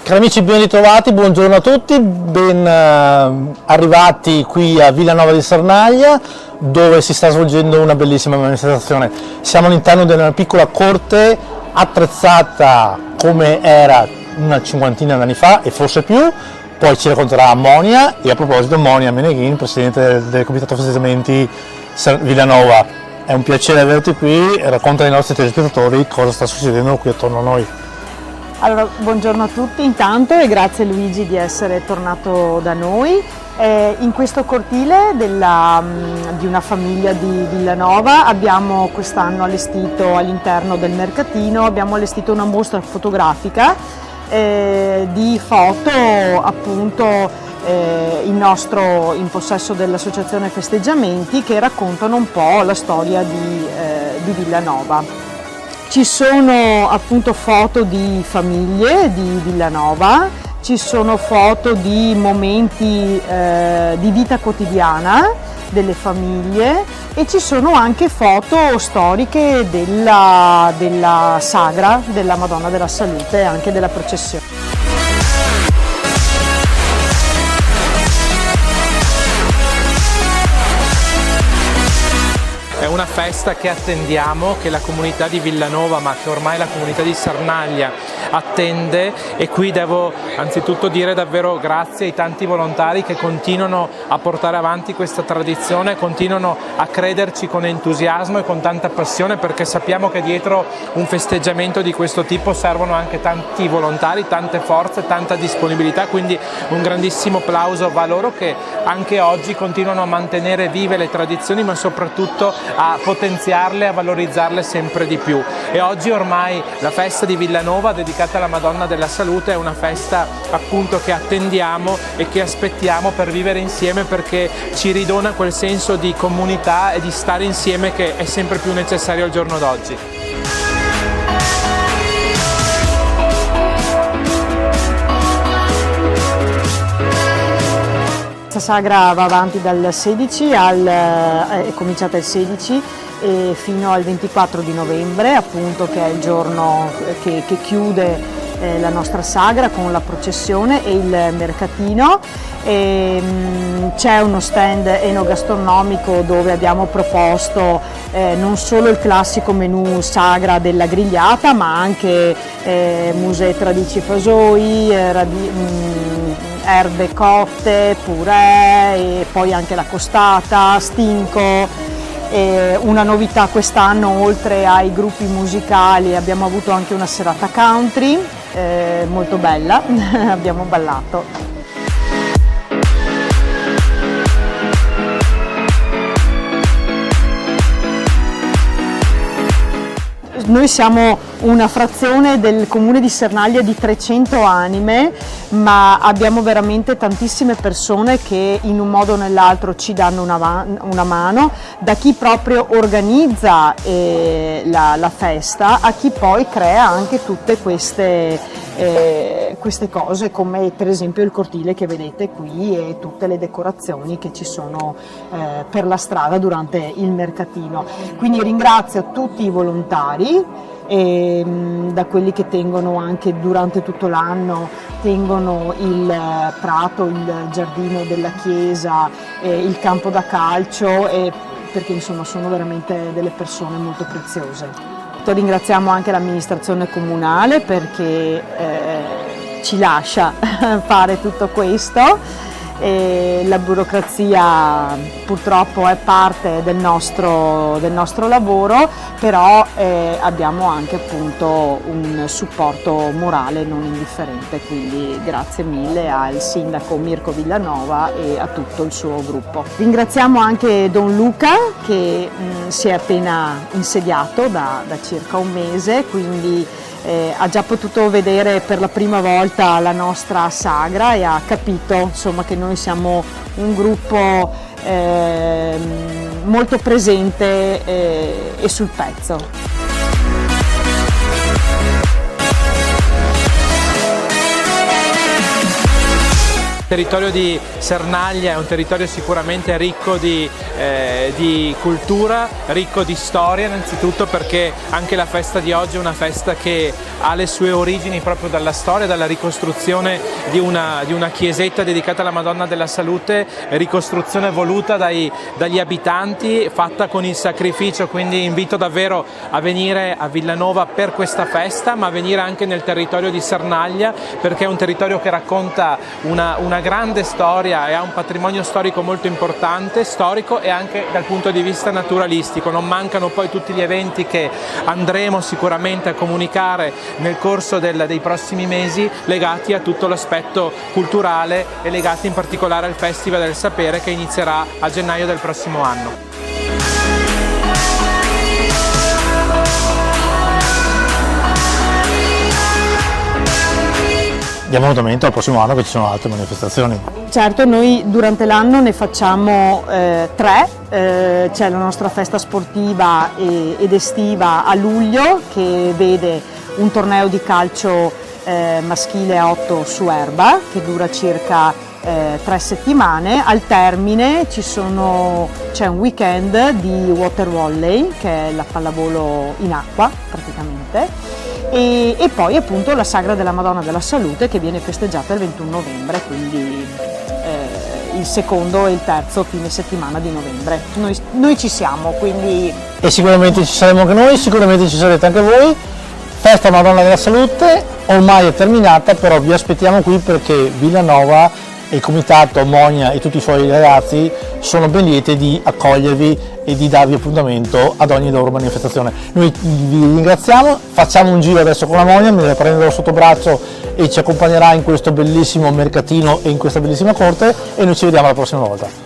Cari amici, ben ritrovati, buongiorno a tutti, ben arrivati qui a Villanova di Sernaglia, dove si sta svolgendo una bellissima manifestazione. Siamo all'interno di una piccola corte attrezzata come era una cinquantina di anni fa e forse più. Poi ci racconterà Monia, e a proposito Monia Meneghin, presidente del Comitato Festeggiamenti Villanova. È un piacere averti qui e racconta ai nostri telespettatori cosa sta succedendo qui attorno a noi. Allora, buongiorno a tutti intanto e grazie Luigi di essere tornato da noi. In questo cortile di una famiglia di Villanova abbiamo quest'anno allestito all'interno del mercatino, abbiamo allestito una mostra fotografica di foto appunto in possesso dell'associazione Festeggiamenti, che raccontano un po' la storia di Villanova. Ci sono appunto foto di famiglie di Villanova, ci sono foto di momenti di vita quotidiana delle famiglie e ci sono anche foto storiche della sagra della Madonna della Salute e anche della processione. È una festa che attendiamo, che la comunità di Villanova, ma che ormai la comunità di Sernaglia attende, e qui devo anzitutto dire davvero grazie ai tanti volontari che continuano a portare avanti questa tradizione, continuano a crederci con entusiasmo e con tanta passione, perché sappiamo che dietro un festeggiamento di questo tipo servono anche tanti volontari, tante forze, tanta disponibilità, quindi un grandissimo applauso a loro che anche oggi continuano a mantenere vive le tradizioni, ma soprattutto a potenziarle, a valorizzarle sempre di più. E oggi ormai la festa di Villanova dedicata alla Madonna della Salute è una festa appunto che attendiamo e che aspettiamo per vivere insieme, perché ci ridona quel senso di comunità e di stare insieme che è sempre più necessario al giorno d'oggi. Questa sagra va avanti dal 16 è cominciata il 16 e fino al 24 di novembre, appunto, che è il giorno che chiude la nostra sagra con la processione e il mercatino. C'è uno stand enogastronomico dove abbiamo proposto non solo il classico menù sagra della grigliata, ma anche musè tradici fasoi, erbe cotte, purè, e poi anche la costata, stinco. Una novità quest'anno, oltre ai gruppi musicali, abbiamo avuto anche una serata country molto bella, abbiamo ballato. Noi siamo una frazione del comune di Sernaglia di 300 anime, ma abbiamo veramente tantissime persone che in un modo o nell'altro ci danno una mano, da chi proprio organizza la festa a chi poi crea anche tutte queste cose, come per esempio il cortile che vedete qui e tutte le decorazioni che ci sono per la strada durante il mercatino. Quindi ringrazio tutti i volontari, da quelli che tengono anche durante tutto l'anno, tengono il prato, il giardino della chiesa, il campo da calcio, perché insomma sono veramente delle persone molto preziose. Ringraziamo anche l'amministrazione comunale perché ci lascia fare tutto questo. La burocrazia purtroppo è parte del nostro lavoro, però abbiamo anche appunto un supporto morale non indifferente, quindi grazie mille al sindaco Mirko Villanova e a tutto il suo gruppo. Ringraziamo anche Don Luca che si è appena insediato da circa un mese, quindi ha già potuto vedere per la prima volta la nostra sagra e ha capito insomma che noi siamo un gruppo molto presente e sul pezzo. Il territorio di Sernaglia è un territorio sicuramente ricco di cultura, ricco di storia innanzitutto, perché anche la festa di oggi è una festa che ha le sue origini proprio dalla storia, dalla ricostruzione di una chiesetta dedicata alla Madonna della Salute, ricostruzione voluta dagli abitanti, fatta con il sacrificio, quindi invito davvero a venire a Villanova per questa festa, ma a venire anche nel territorio di Sernaglia, perché è un territorio che racconta una grande storia e ha un patrimonio storico molto importante, storico e anche dal punto di vista naturalistico. Non mancano poi tutti gli eventi che andremo sicuramente a comunicare nel corso dei prossimi mesi, legati a tutto l'aspetto culturale e legati in particolare al Festival del Sapere, che inizierà a gennaio del prossimo anno. Diamo appuntamento al prossimo anno, che ci sono altre manifestazioni. Certo, noi durante l'anno ne facciamo 3, c'è la nostra festa sportiva ed estiva a luglio, che vede un torneo di calcio maschile a 8 su erba che dura circa 3 settimane. Al termine c'è un weekend di water volley, che è la pallavolo in acqua praticamente, e poi appunto la Sagra della Madonna della Salute, che viene festeggiata il 21 novembre, quindi il secondo e il terzo fine settimana di novembre. Noi ci siamo, quindi... E sicuramente ci saremo anche noi, sicuramente ci sarete anche voi. Festa Madonna della Salute ormai è terminata, però vi aspettiamo qui, perché Villanova e il comitato Monia e tutti i suoi ragazzi sono ben lieti di accogliervi e di darvi appuntamento ad ogni loro manifestazione. Noi vi ringraziamo, facciamo un giro adesso con la Monia, me la prenderò sotto braccio e ci accompagnerà in questo bellissimo mercatino e in questa bellissima corte, e noi ci vediamo la prossima volta.